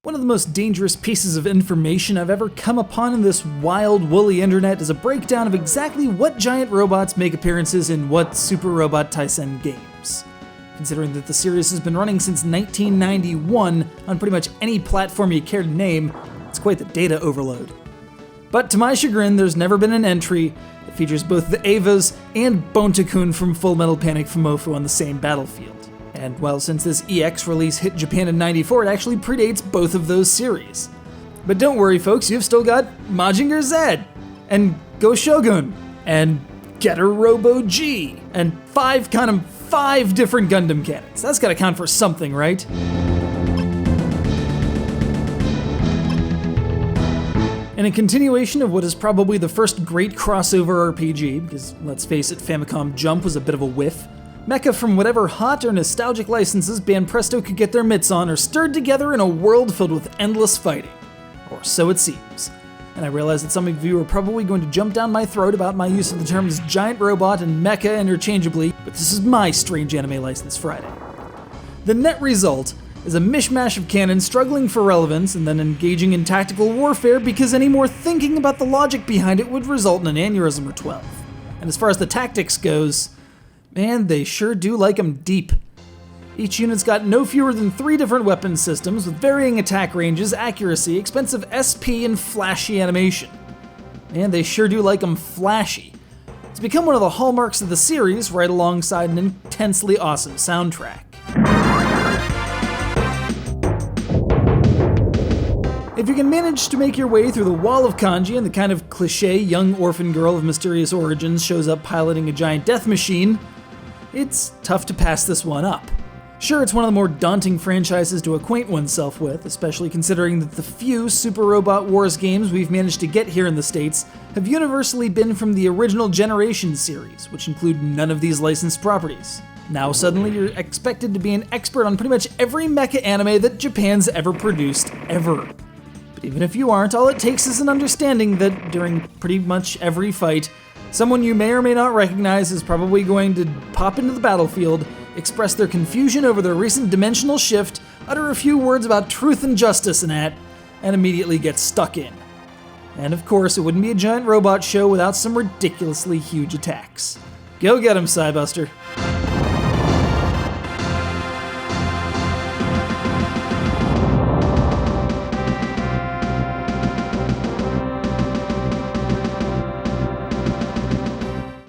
One of the most dangerous pieces of information I've ever come upon in this wild, woolly internet is a breakdown of exactly what giant robots make appearances in what Super Robot Taisen games. Considering that the series has been running since 1991 on pretty much any platform you care to name, it's quite the data overload. But to my chagrin, there's never been an entry that features both the Evas and Bonta-kun from Full Metal Panic Fumoffu on the same battlefield. And well, since this EX release hit Japan in '94, it actually predates both of those series. But don't worry folks, you've still got Mazinger Z, and Go Shogun, and Getter Robo G, and five different Gundam cannons. That's gotta count for something, right? In a continuation of what is probably the first great crossover RPG, because let's face it, Famicom Jump was a bit of a whiff, mecha from whatever hot or nostalgic licenses Banpresto could get their mitts on are stirred together in a world filled with endless fighting. Or so it seems. And I realize that some of you are probably going to jump down my throat about my use of the terms giant robot and mecha interchangeably, but this is my Strange Anime License Friday. The net result is a mishmash of cannons struggling for relevance and then engaging in tactical warfare because any more thinking about the logic behind it would result in an aneurysm or 12. And as far as the tactics goes, man, they sure do like 'em deep. Each unit's got no fewer than 3 different weapon systems with varying attack ranges, accuracy, expensive SP, and flashy animation. Man, they sure do like 'em flashy. It's become one of the hallmarks of the series, right alongside an intensely awesome soundtrack. If you can manage to make your way through the wall of kanji and the kind of cliché young orphan girl of mysterious origins shows up piloting a giant death machine, it's tough to pass this one up. Sure, it's one of the more daunting franchises to acquaint oneself with, especially considering that the few Super Robot Wars games we've managed to get here in the States have universally been from the original Generation series, which include none of these licensed properties. Now suddenly you're expected to be an expert on pretty much every mecha anime that Japan's ever produced, ever. But even if you aren't, all it takes is an understanding that during pretty much every fight, someone you may or may not recognize is probably going to pop into the battlefield, express their confusion over their recent dimensional shift, utter a few words about truth and justice and immediately get stuck in. And of course, it wouldn't be a giant robot show without some ridiculously huge attacks. Go get 'em, Cybuster.